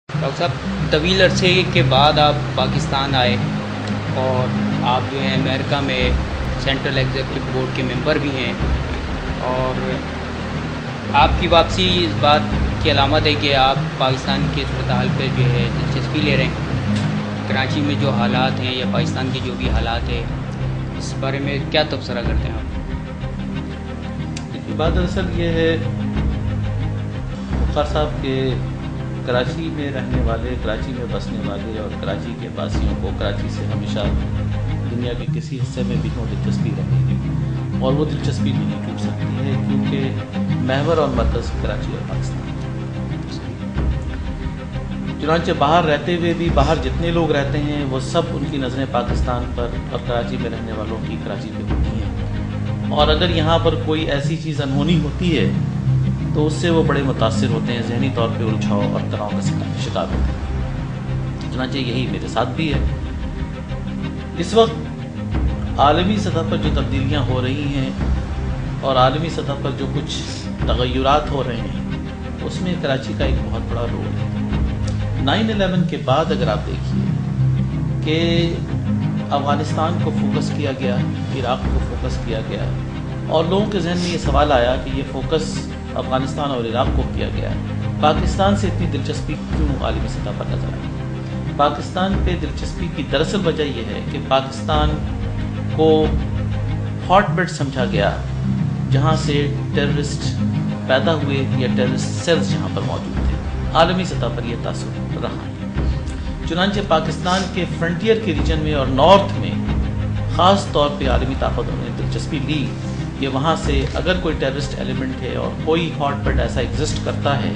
Doctor صاحب طویل عرصے کے بعد آپ پاکستان آئے اور آپ جو ہیں امریکہ میں سینٹرل ایگزیکٹو بورڈ کے ممبر بھی ہیں، اور آپ کی واپسی اس بات کی علامت ہے کہ آپ پاکستان کے صورتحال پہ جو ہے دلچسپی لے رہے ہیں۔ کراچی میں جو حالات ہیں یا پاکستان کے جو بھی حالات ہیں اس بارے میں کیا تبصرہ کرتے ہیں آپ؟ بات دراصل یہ ہے مختار صاحب کے کراچی میں رہنے والے، کراچی میں بسنے والے اور کراچی کے باسیوں کو کراچی سے ہمیشہ دنیا کے کسی حصے میں بھی دلچسپی رہے گی، اور وہ دلچسپی نہیں ٹوٹ سکتی ہے کیونکہ محور اور مرکز کراچی اور پاکستان۔ چنانچہ باہر رہتے ہوئے بھی باہر جتنے لوگ رہتے ہیں وہ سب ان کی نظریں پاکستان پر اور کراچی میں رہنے والوں کی کراچی پہ ہوتی ہیں، اور اگر یہاں پر کوئی ایسی چیز انہونی ہوتی ہے تو اس سے وہ بڑے متاثر ہوتے ہیں، ذہنی طور پہ الجھاؤ اور تناؤ کا شکار ہوتے ہیں۔ چنانچہ یہی میرے ساتھ بھی ہے۔ اس وقت عالمی سطح پر جو تبدیلیاں ہو رہی ہیں اور عالمی سطح پر جو کچھ تغیرات ہو رہے ہیں اس میں کراچی کا ایک بہت بڑا رول ہے۔ 9/11 کے بعد اگر آپ دیکھیے کہ افغانستان کو فوکس کیا گیا، عراق کو فوکس کیا گیا، اور لوگوں کے ذہن میں یہ سوال آیا کہ یہ فوکس افغانستان اور عراق کو کیا گیا، پاکستان سے اتنی دلچسپی کیوں عالمی سطح پر نظر آئی؟ پاکستان پہ دلچسپی کی دراصل وجہ یہ ہے کہ پاکستان کو ہاٹ بیڈ سمجھا گیا جہاں سے ٹیررسٹ پیدا ہوئے یا ٹیررسٹ سیلز جہاں پر موجود تھے۔ عالمی سطح پر یہ تاثر رہا ہے۔ چنانچہ پاکستان کے فرنٹیئر کے ریجن میں اور نارتھ میں خاص طور پہ عالمی طاقتوں نے دلچسپی لی کہ وہاں سے اگر کوئی ٹیررسٹ ایلیمنٹ ہے اور کوئی ہاٹ بیڈ ایسا ایگزسٹ کرتا ہے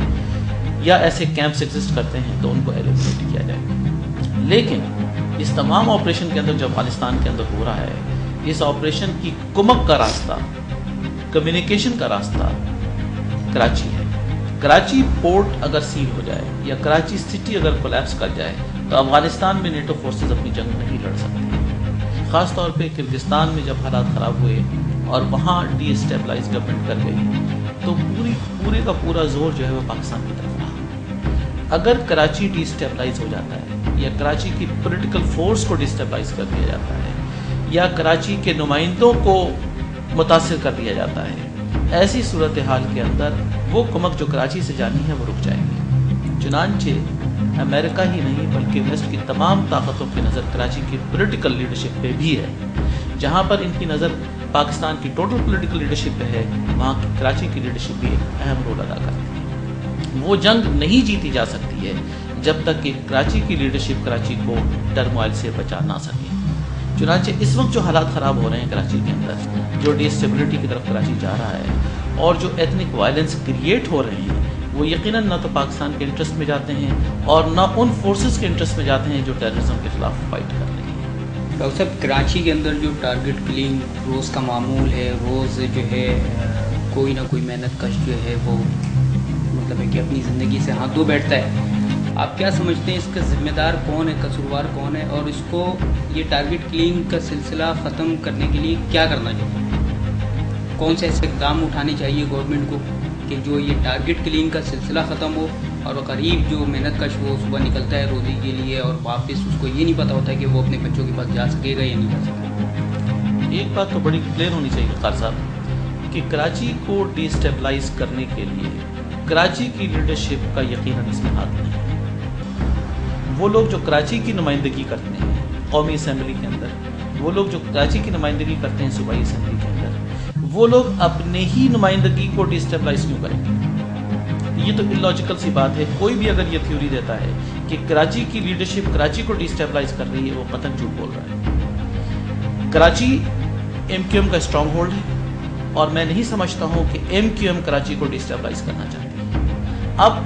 یا ایسے کیمپس ایگزسٹ کرتے ہیں تو ان کو ایلیمنیٹ کیا جائے۔ لیکن اس تمام آپریشن کے اندر جو افغانستان کے اندر ہو رہا ہے، اس آپریشن کی کمک کا راستہ، کمیونیکیشن کا راستہ کراچی ہے۔ کراچی پورٹ اگر سیل ہو جائے یا کراچی سٹی اگر کولیپس کر جائے تو افغانستان میں نیٹو فورسز اپنی جنگ نہیں لڑ سکتے۔ خاص طور پہ کرغزستان میں جب حالات خراب ہوئے اور وہاں ڈی اسٹیبلائز گورنمنٹ کر گئی تو پورے کا پورا زور جو ہے وہ پاکستان کی طرف رہا۔ اگر کراچی ڈی اسٹیبلائز ہو جاتا ہے یا کراچی کی پولیٹیکل فورس کو ڈی اسٹیبلائز کر دیا جاتا ہے یا کراچی کے نمائندوں کو متاثر کر دیا جاتا ہے، ایسی صورتحال کے اندر وہ کمک جو کراچی سے جانی ہے وہ رک جائے گی۔ چنانچہ امریکہ ہی نہیں بلکہ ویسٹ کی تمام طاقتوں کی نظر کراچی کی پولیٹیکل لیڈرشپ پہ بھی ہے۔ جہاں پر ان کی نظر پاکستان کی ٹوٹل پولیٹیکل لیڈرشپ پہ ہے، وہاں کی کراچی کی لیڈرشپ بھی ایک اہم رول ادا کرتی ہے۔ وہ جنگ نہیں جیتی جا سکتی ہے جب تک کہ کراچی کی لیڈرشپ کراچی کو ٹرموائل سے بچا نہ سکے۔ چنانچہ اس وقت جو حالات خراب ہو رہے ہیں کراچی کے اندر، جو ڈی اسٹیبلٹی کی طرف کراچی جا رہا ہے اور جو ایتھنک وائلنس کریٹ ہو رہے ہیں، وہ یقیناً نہ تو پاکستان کے انٹرسٹ میں جاتے ہیں اور نہ ان فورسز کے انٹرسٹ میں جاتے ہیں جو ٹیررزم کے خلاف فائٹ کر رہی ہیں۔ ڈاکٹر صاحب، کراچی کے اندر جو ٹارگٹ کلنگ روز کا معمول ہے، روز جو ہے کوئی نہ کوئی محنت کش جو ہے وہ مطلب ہے کہ اپنی زندگی سے ہاتھ دھو بیٹھتا ہے، آپ کیا سمجھتے ہیں اس کا ذمہ دار کون ہے، قصوروار کون ہے، اور اس کو یہ ٹارگٹ کلنگ کا سلسلہ ختم کرنے کے لیے کیا کرنا چاہیے؟ کون سے ایسے اقدام اٹھانے چاہیے گورنمنٹ کو کہ جو یہ ٹارگٹ کلنگ کا سلسلہ ختم ہو اور غریب جو محنت کش وہ صبح نکلتا ہے روزی کے لیے اور واپس اس کو یہ نہیں پتہ ہوتا ہے کہ وہ اپنے بچوں کے پاس جا سکے گا یا نہیں جا سکے گا؟ ایک بات تو بڑی کلیئر ہونی چاہیے خالد صاحب کہ کراچی کو ڈی اسٹیبلائز کرنے کے لیے کراچی کی لیڈرشپ کا یقیناً اس میں ہاتھ نہیں ہے۔ وہ لوگ جو کراچی کی نمائندگی کرتے ہیں قومی اسمبلی کے اندر، وہ لوگ جو کراچی کی نمائندگی کرتے ہیں صوبائی اسمبلی کے اندر، وہ لوگ اپنے ہی نمائندگی کو ڈی اسٹیبلائز کیوں کریں گے؟ یہ تو اللاجیکل سی بات ہے۔ کوئی بھی اگر یہ تھیوری دیتا ہے کہ کراچی کی لیڈرشپ کراچی کو ڈی اسٹیبلائز کر رہی ہے، وہ قطعاً جھوٹ بول رہا ہے۔ کراچی ایم کیو ایم کا اسٹرانگ ہولڈ ہے اور میں نہیں سمجھتا ہوں کہ ایم کیو ایم کراچی کو ڈی اسٹیبلائز کرنا چاہتی ہے۔ اب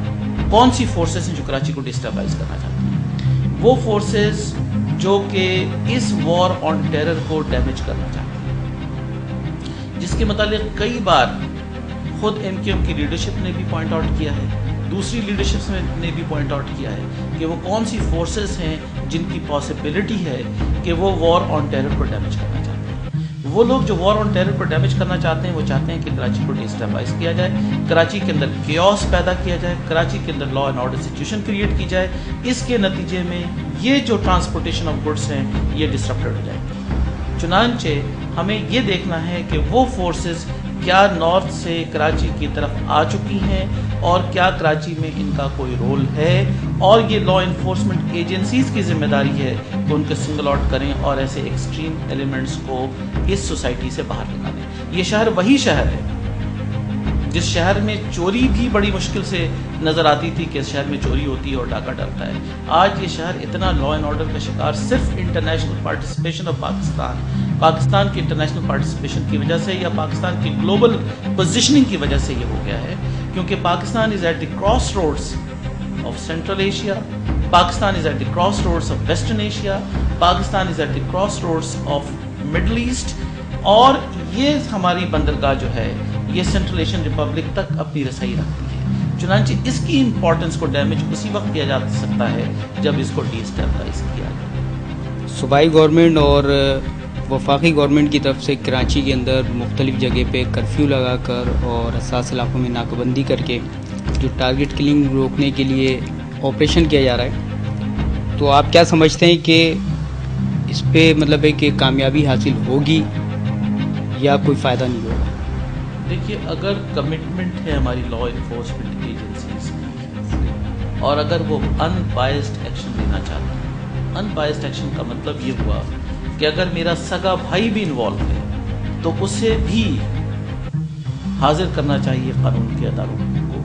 کون سی فورسز ہیں جو کراچی کو ڈی اسٹیبلائز کرنا چاہتی ہیں؟ وہ فورسز جو کہ اس وار آن ٹیرر کو ڈیمیج کرنا چاہتی ہیں، جس کے متعلق کئی بار خود ایم کیو ایم کی لیڈرشپ نے بھی پوائنٹ آؤٹ کیا ہے، دوسری لیڈرشپ نے بھی پوائنٹ آؤٹ کیا ہے کہ وہ کون سی فورسز ہیں جن کی پاسبلٹی ہے کہ وہ وار آن ٹیرر کو ڈیمیج کرنا چاہتے ہیں۔ وہ لوگ جو وار آن ٹیرر پر ڈیمیج کرنا چاہتے ہیں وہ چاہتے ہیں کہ کراچی کو ڈیسٹیبلائز کیا جائے، کراچی کے اندر کیوس پیدا کیا جائے، کراچی کے اندر law and order situation create کی جائے، اس کے نتیجے میں یہ جو ٹرانسپورٹیشن آف گڈس ہیں یہ ڈسرپٹڈ ہو جائے۔ چنانچہ ہمیں یہ دیکھنا ہے کہ وہ فورسز کیا نارتھ سے کراچی کی طرف آ چکی ہیں اور کیا کراچی میں ان کا کوئی رول ہے، اور یہ لا انفورسمنٹ ایجنسیز کی ذمہ داری ہے کہ ان کو سنگل آؤٹ کریں اور ایسے ایکسٹریم ایلیمنٹس کو اس سوسائٹی سے باہر نکالیں۔ یہ شہر وہی شہر ہے جس شہر میں چوری بھی بڑی مشکل سے نظر آتی تھی کہ اس شہر میں چوری ہوتی ہے اور ڈاکہ ڈلتا ہے، آج یہ شہر اتنا لا اینڈ آرڈر کا شکار صرف انٹرنیشنل پارٹیسپیشن آف پاکستان کی انٹرنیشنل پارٹیسپیشن کی وجہ سے یا پاکستان کی گلوبل پوزیشننگ کی وجہ سے یہ ہو گیا ہے، کیونکہ Pakistan is at the crossroads of Central Asia, Pakistan is at the crossroads of western Asia, Pakistan is at the crossroads of Middle East, اور یہ ہماری بندرگاہ جو ہے یہ سینٹرل ایشین ریپبلک تک اپنی رسائی رکھتی ہے۔ چنانچہ اس کی امپورٹنس کو ڈیمیج اسی وقت کیا جا سکتا ہے جب اس کو ڈی اسٹیبلائز کیا جائے۔ صوبائی گورنمنٹ اور وفاقی گورنمنٹ کی طرف سے کراچی کے اندر مختلف جگہ پہ کرفیو لگا کر اور حساس علاقوں میں ناکہ بندی کر کے جو ٹارگٹ کلنگ روکنے کے لیے آپریشن کیا جا رہا ہے، تو آپ کیا سمجھتے ہیں کہ اس پہ مطلب ہے کہ کامیابی حاصل ہوگی یا کوئی فائدہ نہیں ہوگا؟ دیکھیے، اگر کمٹمنٹ ہے ہماری لا انفورسمنٹ ایجنسیز کی اور اگر وہ ان بائسڈ ایکشن لینا چاہتے ہیں، ان بائسڈ ایکشن کا مطلب یہ ہوا کہ اگر میرا سگا بھائی بھی انوالو ہے تو اسے بھی حاضر کرنا چاہیے قانون کے اداروں کو۔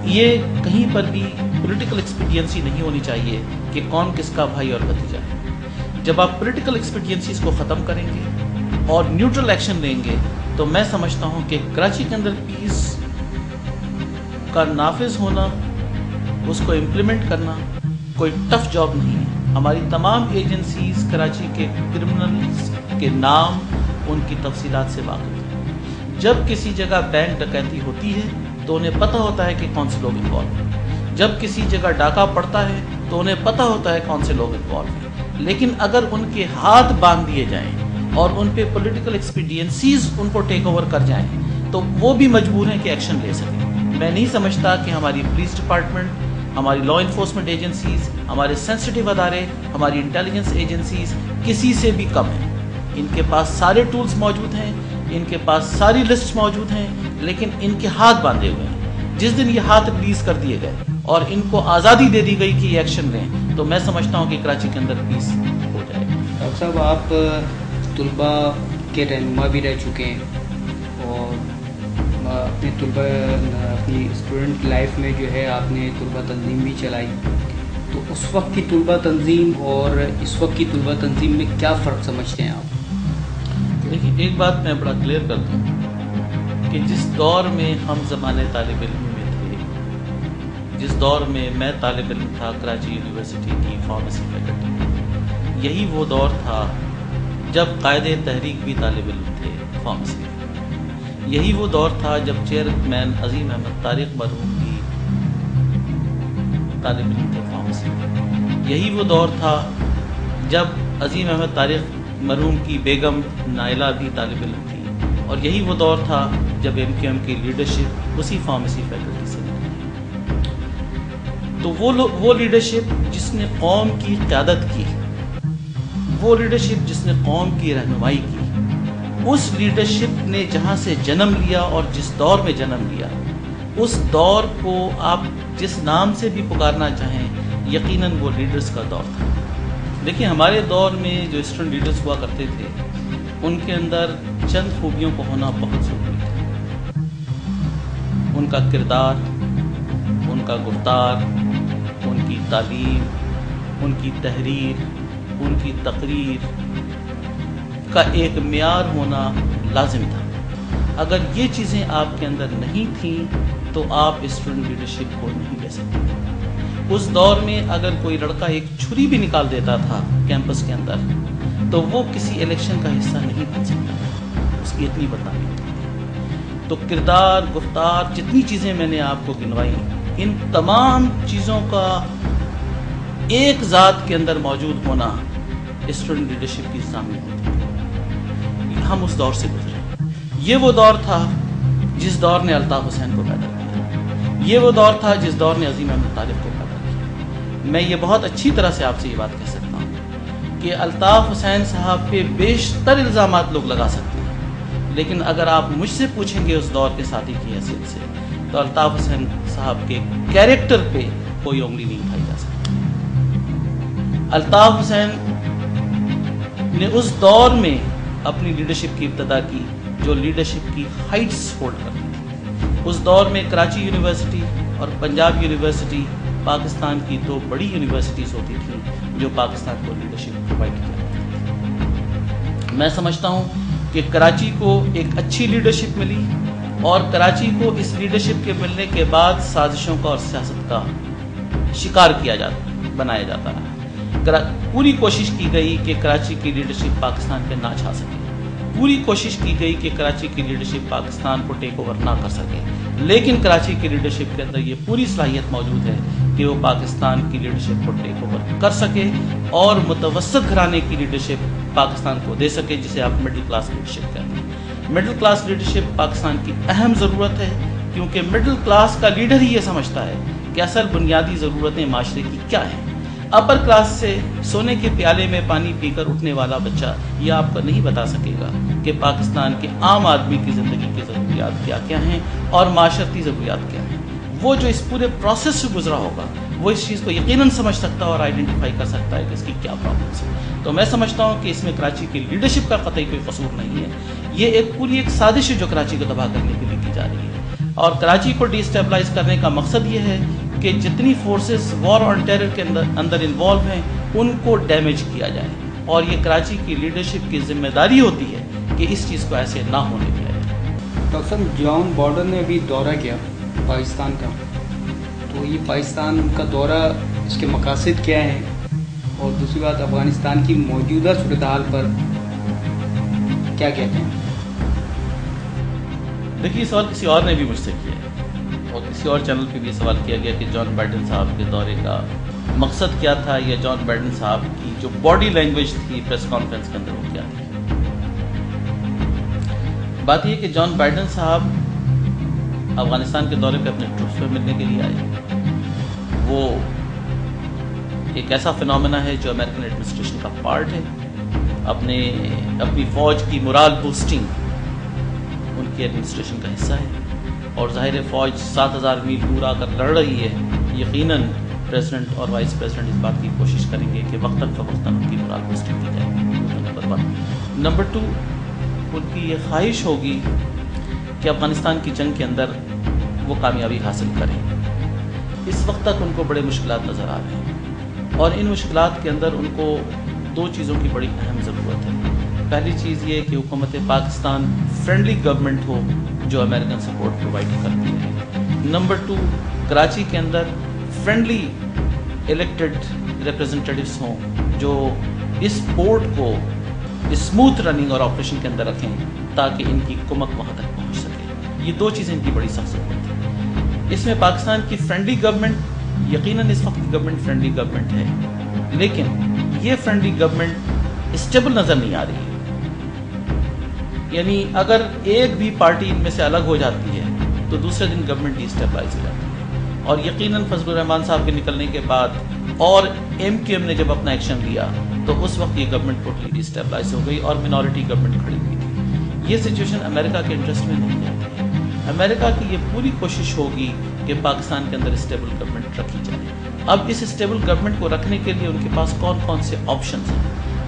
یہ کہیں پر بھی پولیٹیکل ایکسپیڈینسی نہیں ہونی چاہیے کہ کون کس کا بھائی اور بھتیجا ہے۔ جب آپ پولیٹیکل ایکسپیڈینسیز کو ختم کریں گے اور نیوٹرل ایکشن لیں گے تو میں سمجھتا ہوں کہ کراچی کے اندر پیس کا نافذ ہونا، اس کو امپلیمنٹ کرنا کوئی ٹف جاب نہیں ہے۔ ہماری تمام ایجنسیز کراچی کے کرمنلز کے نام، ان کی تفصیلات سے واقف ہیں۔ جب کسی جگہ بینک ڈکیتی ہوتی ہے تو انہیں پتہ ہوتا ہے کہ کون سے لوگ انوالو ہیں، جب کسی جگہ ڈاکہ پڑتا ہے تو انہیں پتہ ہوتا ہے کون سے لوگ انوالو ہیں، لیکن اگر ان کے ہاتھ باندھ دیے جائیں اور ان پہ پولیٹیکل ایکسپیڈینسیز ان کو ٹیک اوور کر جائیں تو وہ بھی مجبور ہیں کہ ایکشن لے سکیں۔ میں نہیں سمجھتا کہ ہماری پولیس ڈپارٹمنٹ، ہماری لا انفورسمنٹ ایجنسیز، ہمارے سینسٹیو ادارے، ہماری انٹیلیجنس ایجنسیز کسی سے بھی کم ہیں۔ ان کے پاس سارے ٹولز موجود ہیں، ان کے پاس ساری لسٹ موجود ہیں، لیکن ان کے ہاتھ باندھے ہوئے ہیں۔ جس دن یہ ہاتھ ریلیز کر دیے گئے اور ان کو آزادی دے دی گئی کہ یہ ایکشن لیں تو میں سمجھتا ہوں کہ کراچی کے اندر پیس ہو جائے گا۔ ڈاکٹر صاحب، آپ طلباء کے رہنما بھی رہ چکے ہیں اور اپنے اپنی اسٹوڈنٹ لائف میں جو ہے آپ نے طلباء تنظیم بھی چلائی، تو اس وقت کی طلباء تنظیم اور اس وقت کی طلباء تنظیم میں کیا فرق سمجھتے ہیں آپ؟ دیکھیے، ایک بات میں بڑا کلیئر کرتا ہوں کہ جس دور میں ہم زمانے طالب علم میں تھے، جس دور میں میں طالب علم تھا کراچی یونیورسٹی کی فارمیسی فیکلٹی، یہی وہ دور تھا جب قائد تحریک بھی طالب علم تھے فارمیسی میں، یہی وہ دور تھا جب چیئرمین عظیم احمد طارق مرحوم بھی طالب علم تھے فارمیسی میں، یہی وہ دور تھا جب عظیم احمد طارق مرحوم کی بیگم نائلہ بھی طالب علم تھی، اور یہی وہ دور تھا جب ایم کیو ایم کی لیڈرشپ اسی فارمیسی فیکلٹی سے ملی۔ تو وہ لیڈرشپ جس نے قوم کی قیادت کی، وہ لیڈرشپ جس نے قوم کی رہنمائی کی، اس لیڈرشپ نے جہاں سے جنم لیا اور جس دور میں جنم لیا، اس دور کو آپ جس نام سے بھی پکارنا چاہیں، یقیناً وہ لیڈرز کا دور تھا۔ دیکھیں، ہمارے دور میں جو اسٹوڈنٹ لیڈرز ہوا کرتے تھے ان کے اندر چند خوبیوں کو ہونا بہت ضروری تھا۔ ان کا کردار، ان کا گفتار، ان کی تعلیم، ان کی تحریر، ان کی تقریر کا ایک معیار ہونا لازم تھا۔ اگر یہ چیزیں آپ کے اندر نہیں تھیں تو آپ اسٹوڈنٹ لیڈرشپ کو نہیں لے سکتے۔ اس دور میں اگر کوئی لڑکا ایک چھری بھی نکال دیتا تھا کیمپس کے اندر تو وہ کسی الیکشن کا حصہ نہیں بن سکتا تھا، اس کی اتنی بدنامی ہوتی تھی۔ تو کردار، گفتار، جتنی چیزیں میں نے آپ کو گنوائی، ان تمام چیزوں کا ایک ذات کے اندر موجود ہونا اسٹوڈنٹ لیڈرشپ کی ضامن ہوتی ہے۔ ہم اس دور سے گزرے. یہ وہ دور تھا جس دور نے الطاف حسین کو پیدا کیا. یہ وہ دور تھا جس دور نے عظیم احمد طالب کو پیدا کیا. میں یہ بہت اچھی طرح سے آپ سے یہ بات کہہ سکتا ہوں کہ الطاف حسین صاحب پہ بیشتر الزامات لوگ لگا سکتے ہیں، لیکن اگر آپ مجھ سے پوچھیں گے اس دور کے ساتھی کی حیثیت سے تو الطاف حسین صاحب کے کیریکٹر پہ کوئی انگلی نہیں اٹھائی جا سکتی. الطاف حسین نے اس دور میں اپنی لیڈرشپ کی ابتدا کی جو لیڈرشپ کی ہائٹس ہولڈ کرتی تھی. اس دور میں کراچی یونیورسٹی اور پنجاب یونیورسٹی پاکستان کی دو بڑی یونیورسٹیز ہوتی تھیں جو پاکستان کو لیڈرشپ پرووائڈ کیا کرتی تھی. میں سمجھتا ہوں کہ کراچی کو ایک اچھی لیڈرشپ ملی اور کراچی کو اس لیڈرشپ کے ملنے کے بعد سازشوں کا اور سیاست کا شکار بنایا جاتا رہا. پوری کوشش کی گئی کہ کراچی کی لیڈرشپ پاکستان پہ نہ چھا سکے. پوری کوشش کی گئی کہ کراچی کی لیڈرشپ پاکستان کو ٹیک اوور نہ کر سکے، لیکن کراچی کی لیڈرشپ کے اندر یہ پوری صلاحیت موجود ہے کہ وہ پاکستان کی لیڈرشپ کو ٹیک اوور کر سکے اور متوسط گھرانے کی لیڈرشپ پاکستان کو دے سکے، جسے آپ مڈل کلاس لیڈرشپ کہتے ہیں. مڈل کلاس لیڈرشپ پاکستان کی اہم ضرورت ہے، کیونکہ مڈل کلاس کا لیڈر ہی یہ سمجھتا ہے کہ اصل بنیادی ضرورتیں معاشرے کی کیا ہیں. اپر کلاس سے سونے کے پیالے میں پانی پی کر اٹھنے والا بچہ یہ آپ کو نہیں بتا سکے گا کہ پاکستان کے عام آدمی کی زندگی کی ضروریات کیا ہیں اور معاشرتی ضروریات کیا ہیں. وہ جو اس پورے پروسیس سے گزرا ہوگا وہ اس چیز کو یقیناً سمجھ سکتا ہے اور آئیڈینٹیفائی کر سکتا ہے کہ اس کی کیا پرابلمس ہیں. تو میں سمجھتا ہوں کہ اس میں کراچی کی لیڈرشپ کا قطعی کوئی قصور نہیں ہے. یہ ایک سازش ہے جو کراچی کو تباہ کرنے کے لیے کی جا رہی ہے، اور کراچی کو ڈی اسٹیبلائز کرنے کا مقصد یہ ہے کہ جتنی فورسز وار آن ٹیرر کے اندر انوالو ہیں ان کو ڈیمیج کیا جائے، اور یہ کراچی کی لیڈرشپ کی ذمہ داری ہوتی ہے کہ اس چیز کو ایسے نہ ہونے دیا جائے. ڈاکٹر صاحب، جان بارڈن نے ابھی دورہ کیا پاکستان کا، تو یہ پاکستان کا دورہ اس کے مقاصد کیا ہیں، اور دوسری بات افغانستان کی موجودہ صورتحال پر کیا کہتے ہیں؟ دیکھیے، سوال کسی اور نے بھی مجھ سے کیا ہے اور کسی اور چینل پہ بھی سوال کیا گیا کہ جان بائیڈن صاحب کے دورے کا مقصد کیا تھا، یا جان بائیڈن صاحب کی جو باڈی لینگویج تھی پریس کانفرنس کے اندر وہ کیا تھی. بات یہ کہ جان بائیڈن صاحب افغانستان کے دورے پہ اپنے ٹروپس پہ ملنے کے لیے آئے. وہ ایک ایسا فنومینا ہے جو امریکن ایڈمنسٹریشن کا پارٹ ہے. اپنی فوج کی مورال بوسٹنگ ان کی ایڈمنسٹریشن کا حصہ ہے، اور ظاہر فوج 7000 میل دور آ کر لڑ رہی ہے. یقیناً پریزیڈنٹ اور وائس پریزیڈنٹ اس بات کی کوشش کریں گے کہ وقتاً فوقتاً ان کی مورال بوسٹنگ کی جائے. نمبر 1. نمبر 2، ان کی یہ خواہش ہوگی کہ افغانستان کی جنگ کے اندر وہ کامیابی حاصل کریں. اس وقت تک ان کو بڑے مشکلات نظر آ رہے ہیں، اور ان مشکلات کے اندر ان کو 2 چیزوں کی بڑی اہم ضرورت ہے. پہلی چیز یہ کہ حکومت پاکستان فرینڈلی گورنمنٹ ہو جو امریکن سپورٹ پرووائڈ کرتی ہے. نمبر 2، کراچی کے اندر فرینڈلی الیکٹڈ ریپرزنٹیٹیوز ہوں جو اس پورٹ کو اسموتھ رننگ اور آپریشن کے اندر رکھیں تاکہ ان کی کمک وہاں تک پہنچ سکے. یہ 2 چیزیں ان کی بڑی سخت ضرورت ہے. اس میں پاکستان کی فرینڈلی گورنمنٹ، یقیناً اس وقت کی گورنمنٹ فرینڈلی گورنمنٹ ہے، لیکن یہ فرینڈلی گورنمنٹ اسٹیبل نظر نہیں آ رہی ہے. یعنی اگر ایک بھی پارٹی ان میں سے الگ ہو جاتی ہے تو دوسرے دن گورنمنٹ ڈی اسٹیبلائز ہو جاتی ہے. اور یقیناً فضل الرحمان صاحب کے نکلنے کے بعد اور ایم کیو ایم نے جب اپنا ایکشن لیا تو اس وقت یہ گورنمنٹ ٹوٹلی ڈی اسٹیبلائز ہو گئی اور منورٹی گورنمنٹ کھڑی ہوئی تھی. یہ سچویشن امریکہ کے انٹرسٹ میں نہیں آتی ہے. امریکہ کی یہ پوری کوشش ہوگی کہ پاکستان کے اندر اسٹیبل گورنمنٹ رکھی جائے. اب اس اسٹیبل گورنمنٹ کو رکھنے کے لیے ان کے پاس کون کون سے آپشنز ہیں.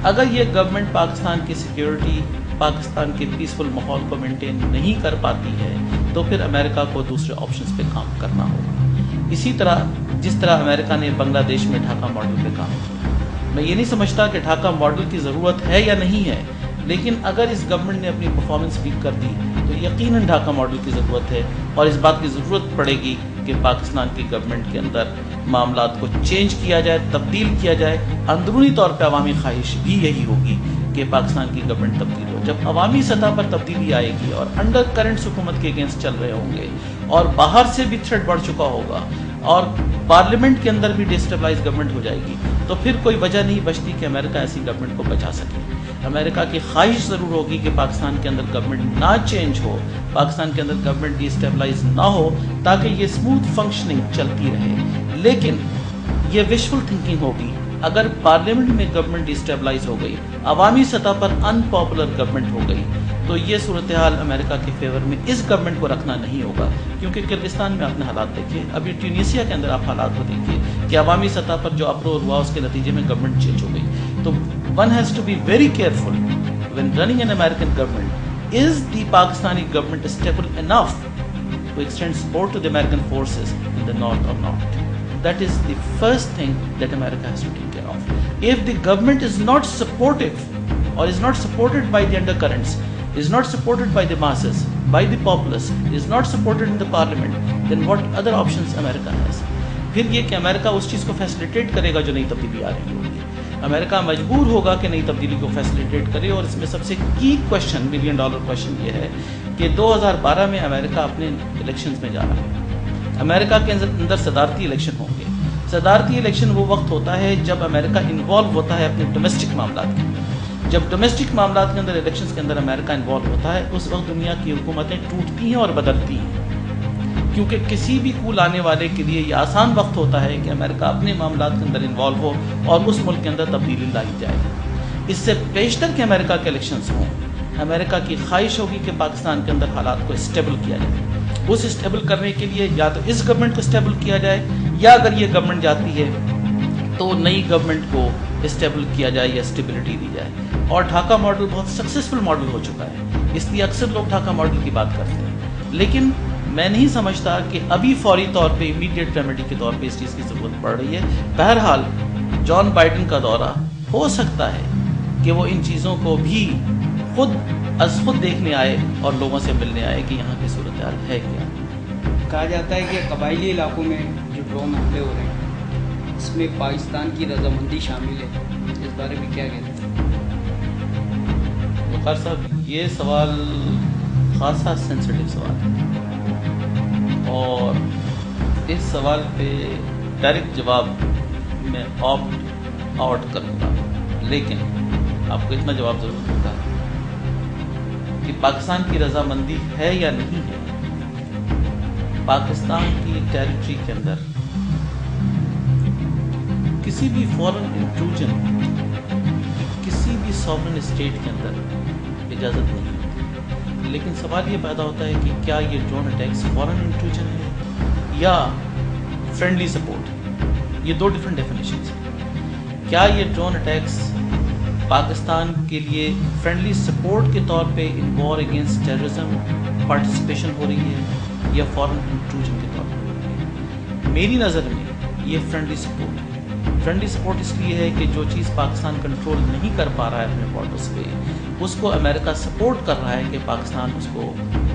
اگر یہ گورنمنٹ پاکستان کی سیکیورٹی، پاکستان کے پیسفل ماحول کو مینٹین نہیں کر پاتی ہے تو پھر امریکہ کو دوسرے آپشنز پہ کام کرنا ہوگا. اسی طرح جس طرح امریکہ نے بنگلہ دیش میں ڈھاکہ ماڈل پہ کام کیا. میں یہ نہیں سمجھتا کہ ڈھاکہ ماڈل کی ضرورت ہے یا نہیں ہے، لیکن اگر اس گورنمنٹ نے اپنی پرفارمنس ویک کر دی تو یقیناً ڈھاکہ ماڈل کی ضرورت ہے، اور اس بات کی ضرورت پڑے گی کہ پاکستان کی گورنمنٹ کے اندر معاملات کو چینج کیا جائے، تبدیل کیا جائے. اندرونی طور پہ عوامی خواہش بھی یہی ہوگی کہ پاکستان کی گورنمنٹ تبدیل ہو. جب عوامی سطح پر تبدیلی آئے گی اور انڈر کرنٹس حکومت کے اگینسٹ چل رہے ہوں گے اور باہر سے بھی تھریٹ بڑھ چکا ہوگا اور پارلیمنٹ کے اندر بھی ڈیسٹیبلائز گورنمنٹ ہو جائے گی، تو پھر کوئی وجہ نہیں بچتی کہ امریکہ ایسی گورنمنٹ کو بچا سکے. امریکہ کی خواہش ضرور ہوگی کہ پاکستان کے اندر گورنمنٹ نہ چینج ہو، پاکستان کے اندر گورنمنٹ ڈی اسٹیبلائز نہ ہو، تاکہ یہ اسموتھ فنکشننگ چلتی رہے. لیکن یہ وشفل تھنکنگ ہوگی اگر پارلیمنٹ میں گورنمنٹ ڈی اسٹیبلائز ہو گئی، عوامی سطح پر ان پاپولر گورنمنٹ ہو گئی، تو یہ صورتحال امریکہ کے فیور میں اس گورنمنٹ کو رکھنا نہیں ہوگا. کیونکہ کرغزستان میں آپ نے حالات دیکھے، ابھی ٹیونیسیا کے اندر آپ حالات کو دیکھیے کہ عوامی سطح پر جو اپروار ہوا اس کے نتیجے میں گورنمنٹ چینج ہو گئی. تو one has to be very careful when running an American government. Is the Pakistani government stable enough to extend support to the American forces in the north or not? That is the first thing that America has to take care of. If the government is not supportive or is not supported by the undercurrents, is not supported by the masses, by the populace, is not supported in the parliament, then what other options America has? پھر یہ کہ امریکہ اس چیز کو facilitate کرے گا جو نئی تبدیلی آ رہی ہوگی. امریکہ مجبور ہوگا کہ نئی تبدیلی کو فیسلیٹیٹ کرے، اور اس میں سب سے کی کوشچن، $1 بلین کوشچن یہ ہے کہ 2012 میں امریکہ اپنے الیکشنز میں جا رہا ہے. امریکہ کے اندر صدارتی الیکشن ہوں گے. صدارتی الیکشن وہ وقت ہوتا ہے جب امریکہ انوالو ہوتا ہے اپنے ڈومیسٹک معاملات کے اندر. جب ڈومیسٹک معاملات کے اندر، الیکشنز کے اندر امریکہ انوالو ہوتا ہے، اس وقت دنیا کی حکومتیں ٹوٹتی ہیں اور بدلتی ہیں. کیونکہ کسی بھی کو لانے والے کے لیے یہ آسان وقت ہوتا ہے کہ امریکہ اپنے معاملات کے اندر انوالو ہو اور اس ملک کے اندر تبدیلی لائی جائے. اس سے بیشتر کہ امریکہ کے الیکشنز ہوں، امریکہ کی خواہش ہوگی کہ پاکستان کے اندر حالات کو اسٹیبل کیا جائے. اس اسٹیبل کرنے کے لیے یا تو اس گورنمنٹ کو اسٹیبل کیا جائے، یا اگر یہ گورنمنٹ جاتی ہے تو نئی گورنمنٹ کو اسٹیبل کیا جائے یا اسٹیبلٹی دی جائے. اور ڈھاکہ ماڈل بہت سکسیسفل ماڈل ہو چکا ہے، اس لیے اکثر لوگ ڈھاکہ ماڈل کی بات کرتے ہیں. لیکن میں نہیں سمجھتا کہ ابھی فوری طور پہ امیڈیٹ ریمیڈی کے طور پہ اس چیز کی ضرورت پڑ رہی ہے. بہرحال جان بائیڈن کا دورہ ہو سکتا ہے کہ وہ ان چیزوں کو بھی خود دیکھنے آئے اور لوگوں سے ملنے آئے کہ یہاں کی صورتحال ہے کیا. کہا جاتا ہے کہ قبائلی علاقوں میں جو ڈرون حملے ہو رہے ہیں اس میں پاکستان کی رضامندی شامل ہے، اس بارے میں کیا کہتے ہیں؟ وقار صاحب، یہ سوال خاصا سینسٹیو سوال ہے، اور اس سوال پہ ڈائریکٹ جواب میں آپٹ آؤٹ کروں گا. لیکن آپ کو اتنا جواب ضرور دوں گا کہ پاکستان کی رضامندی ہے یا نہیں ہے. پاکستان کی ٹیریٹری کے اندر کسی بھی فورن انٹروژن کسی بھی سوورن اسٹیٹ کے اندر اجازت نہیں ہوتی. لیکن سوال یہ پیدا ہوتا ہے کہ کیا یہ ڈرون اٹیکس فورن انٹروژن ہے یا فرینڈلی سپورٹ؟ یہ دو ڈفرینٹ ڈیفینیشنز ہیں. کیا یہ ڈرون اٹیکس پاکستان کے لیے فرینڈلی سپورٹ کے طور پہ ان وار اگینسٹ ٹیررزم پارٹیسپیشن ہو رہی ہے یا فورن انٹروژن کے طور پر ہو رہی ہے؟ میری نظر میں یہ فرینڈلی سپورٹ ہے. فرینڈلی سپورٹ اس لیے ہے کہ جو چیز پاکستان کنٹرول نہیں کر پا رہا ہے اپنے بارڈرز پہ، اس کو امریکہ سپورٹ کر رہا ہے کہ پاکستان اس کو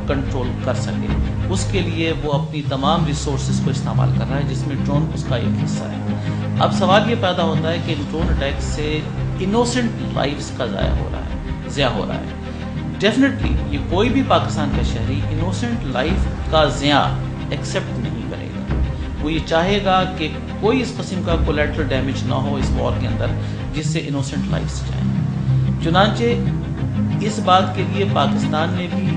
کنٹرول کر سکے. اس کے لیے وہ اپنی تمام ریسورسز کو استعمال کر رہا ہے، جس میں ڈرون اس کا ایک حصہ ہے. اب سوال یہ پیدا ہوتا ہے کہ ڈرون اٹیک سے انوسنٹ لائفز کا ضیاع ہو رہا ہے. ڈیفینیٹلی یہ کوئی بھی پاکستان کا شہری انوسنٹ لائف کا ضیاع ایکسیپٹ نہیں کرے گا. وہ یہ چاہے گا کہ کوئی اس قسم کا کولیٹرل ڈیمیج نہ ہو اس وار کے اندر جس سے انوسنٹ لائفز جائیں. چنانچہ اس بات کے لیے پاکستان نے بھی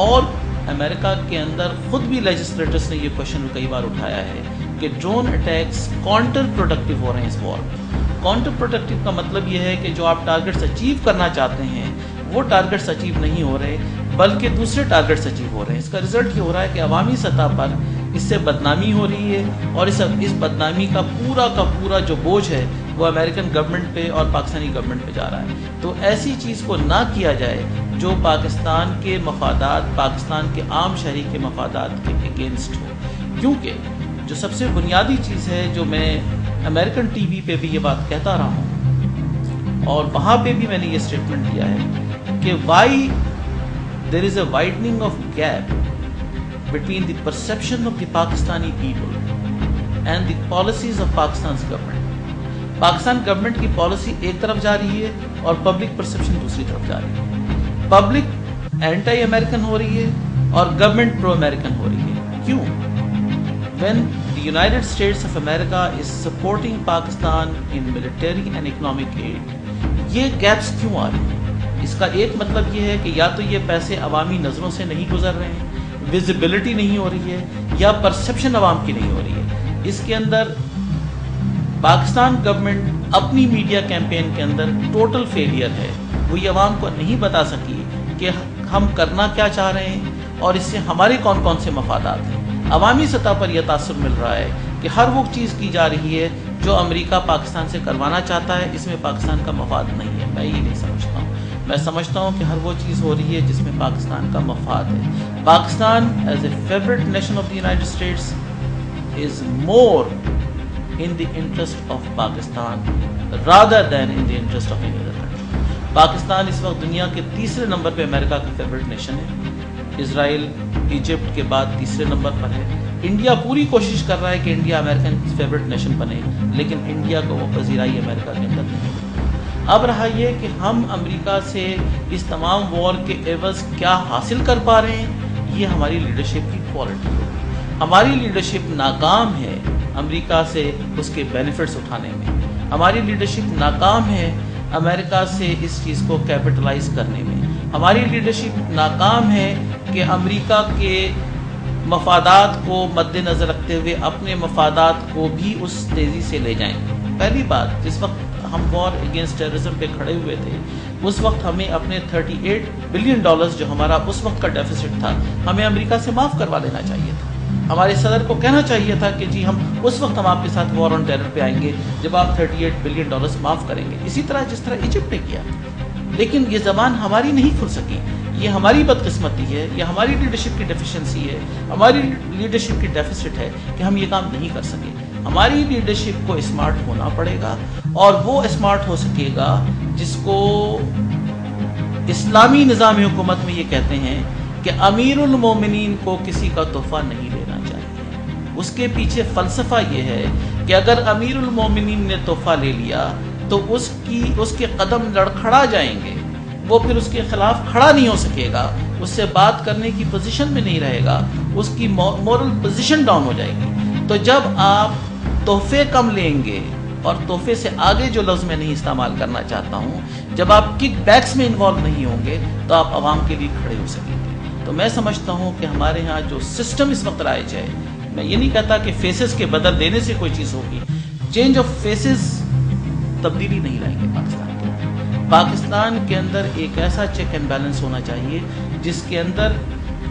اور امریکہ کے اندر خود بھی لیجسلیٹرز نے یہ کوشچن کئی بار اٹھایا ہے کہ ڈرون اٹیکس کاؤنٹر پروڈکٹیو ہو رہے ہیں اس وار میں. کاؤنٹر پروڈکٹیو کا مطلب یہ ہے کہ جو آپ ٹارگٹس اچیو کرنا چاہتے ہیں وہ ٹارگٹس اچیو نہیں ہو رہے بلکہ دوسرے ٹارگٹس اچیو ہو رہے ہیں. اس کا رزلٹ یہ ہو رہا ہے کہ عوامی سطح پر اس سے بدنامی ہو رہی ہے، اور اس بدنامی کا پورا جو بوجھ ہے وہ امریکن گورنمنٹ پہ اور پاکستانی گورنمنٹ پہ جا رہا ہے. تو ایسی چیز کو نہ کیا جائے جو پاکستان کے مفادات، پاکستان کے عام شہری کے مفادات کے اگینسٹ ہو. کیونکہ جو سب سے بنیادی چیز ہے، جو میں امریکن ٹی وی پہ بھی یہ بات کہتا رہا ہوں اور وہاں پہ بھی میں نے یہ اسٹیٹمنٹ دیا ہے کہ why there is a widening of gap between the perception of the Pakistani people and the policies of Pakistan's government. Pakistan government کی پالیسی ایک طرف جا رہی ہے اور پبلک پرسپشن دوسری طرف جا رہی ہے. پبلک اینٹی امریکن ہو رہی ہے اور گورنمنٹ پرو امریکن ہو رہی ہے. کیوں؟ when the United States of America is supporting Pakistan in military and economic aid, یہ گیپس کیوں آ رہی ہیں؟ اس کا ایک مطلب یہ ہے کہ یا تو یہ پیسے عوامی نظروں سے نہیں گزر رہے ہیں، ویزیبلٹی نہیں ہو رہی ہے، یا پرسپشن عوام کی نہیں ہو رہی ہے۔ اس کے اندر پاکستان گورنمنٹ اپنی میڈیا کیمپین کے اندر ٹوٹل فیلئر ہے۔ وہ یہ عوام کو نہیں بتا سکی کہ ہم کرنا کیا چاہ رہے ہیں اور اس سے ہمارے کون کون سے مفادات ہیں۔ عوامی سطح پر یہ تاثر مل رہا ہے کہ ہر وہ چیز کی جا رہی ہے جو امریکہ پاکستان سے کروانا چاہتا ہے، اس میں پاکستان کا مفاد نہیں ہے۔ میں یہ نہیں سمجھتا ہوں، میں سمجھتا ہوں کہ ہر وہ چیز ہو رہی ہے جس میں پاکستان کا مفاد ہے۔ Pakistan as a favourite nation of the United States is more in the interest of Pakistan rather than in the interest of any other country۔ Pakistan اس وقت دنیا کے تیسرے نمبر پہ امریکہ کا فیوریٹ نیشن ہے، اسرائیل ایجپٹ کے بعد تیسرے نمبر پر ہے۔ انڈیا پوری کوشش کر رہا ہے کہ انڈیا امریکن فیوریٹ نیشن بنے، لیکن انڈیا کو وہ پذیرائی امریکہ کے اندر نہیں ملتی۔ اب رہا یہ کہ ہم امریکہ سے اس تمام وار کے عوض کیا حاصل کر پا رہے ہیں، یہ ہماری لیڈرشپ کی کوالٹی ہوگی۔ ہماری لیڈرشپ ناکام ہے امریکہ سے اس کے بینیفٹس اٹھانے میں، ہماری لیڈرشپ ناکام ہے امریکہ سے اس چیز کو کیپٹلائز کرنے میں، ہماری لیڈرشپ ناکام ہے کہ امریکہ کے مفادات کو مد نظر رکھتے ہوئے اپنے مفادات کو بھی اس تیزی سے لے جائیں۔ پہلی بات، جس وقت ہم وار اگینسٹ ٹیررزم پہ کھڑے ہوئے تھے، اس وقت ہمیں اپنے $38 بلین جو ہمارا اس وقت کا ڈیفیسٹ تھا، ہمیں امریکہ سے معاف کروا لینا چاہیے تھا۔ ہمارے صدر کو کہنا چاہیے تھا کہ جی ہم اس وقت ہم آپ کے ساتھ وار آن ٹیرر پہ آئیں گے جب آپ $38 بلین معاف کریں گے، اسی طرح جس طرح ایجپٹ نے کیا۔ لیکن یہ زبان ہماری نہیں کھل سکی، یہ ہماری بدقسمتی ہے، یہ ہماری لیڈرشپ کی ڈیفیشنسی ہے، ہماری لیڈرشپ کی ڈیفیسٹ ہے کہ ہم یہ کام نہیں کر سکے۔ ہماری لیڈرشپ کو اسمارٹ ہونا پڑے گا، اور وہ اسمارٹ ہو سکے گا جس کو اسلامی نظام حکومت میں یہ کہتے ہیں کہ امیر المومنین کو کسی کا تحفہ نہیں لینا چاہیے۔ اس کے پیچھے فلسفہ یہ ہے کہ اگر امیر المومنین نے تحفہ لے لیا تو اس کے قدم لڑکھڑا جائیں گے، وہ پھر اس کے خلاف کھڑا نہیں ہو سکے گا، اس سے بات کرنے کی پوزیشن میں نہیں رہے گا، اس کی مورل پوزیشن ڈاؤن ہو جائے گی۔ تو جب آپ تحفے کم لیں گے، اور تحفے سے آگے جو لفظ میں نہیں استعمال کرنا چاہتا ہوں، جب آپ کک بیکس میں انوالو نہیں ہوں گے تو آپ عوام کے لیے کھڑے ہو سکیں گے۔ تو میں سمجھتا ہوں کہ ہمارے ہاں جو سسٹم اس وقت رائج ہے، میں یہ نہیں کہتا کہ فیسز کے بدل دینے سے کوئی چیز ہوگی، چینج آف فیسز تبدیلی نہیں لائیں گے پاکستان کے۔ پاکستان کے اندر ایک ایسا چیک اینڈ بیلنس ہونا چاہیے جس کے اندر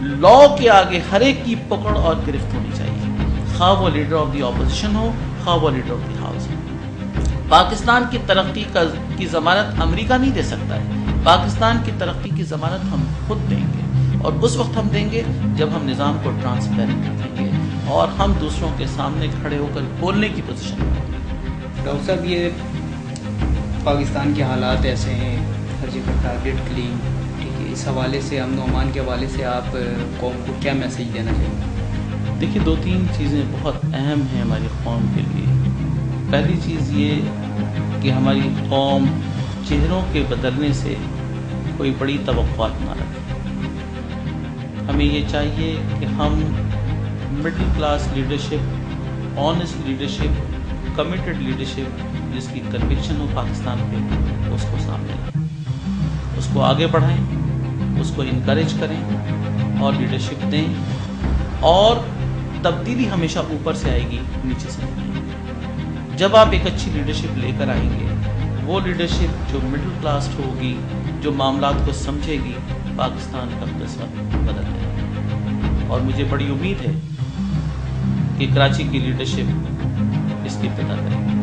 لا کے آگے ہر ایک کی پکڑ اور گرفت ہونی چاہیے، خواہ وہ لیڈر آف دی اپوزیشن ہو، خواہ وہ لیڈر آف دی ہاؤس ہو۔ پاکستان کی ترقی کی ضمانت امریکہ نہیں دے سکتا ہے، پاکستان کی ترقی کی ضمانت ہم خود دیں گے، اور اس وقت ہم دیں گے جب ہم نظام کو ٹرانسپیرنٹ رکھیں گے اور ہم دوسروں کے سامنے کھڑے ہو کر بولنے کی پوزیشن میں ہوں گے۔ ڈاکٹر صاحب، یہ پاکستان کے حالات ایسے ہیں، ہر جگہ ٹارگٹ کلنگ، ٹھیک ہے، اس حوالے سے امن و امان کے حوالے سے آپ قوم کو کیا میسیج دینا چاہیں گے؟ دیکھیے، 2-3 چیزیں بہت اہم ہیں ہماری قوم کے لیے۔ پہلی چیز یہ کہ ہماری قوم چہروں کے بدلنے سے کوئی بڑی توقعات نہ رکھے۔ ہمیں یہ چاہیے کہ ہم middle class leadership, honest leadership, committed leadership, جس کی کنوکشن ہو پاکستان پہ، اس کو سامنے لائیں، اس کو آگے بڑھائیں، اس کو انکریج کریں اور لیڈرشپ دیں، اور تبدیلی ہمیشہ اوپر سے آئے گی، نیچے سے نہیں۔ جب آپ ایک اچھی لیڈرشپ لے کر آئیں گے، وہ لیڈرشپ جو مڈل کلاس ہوگی، جو معاملات کو سمجھے گی، پاکستان کا قسمت بدل جائے گی۔ اور مجھے بڑی امید ہے کہ کراچی کی لیڈرشپ اس کی ابتدا کرے گی۔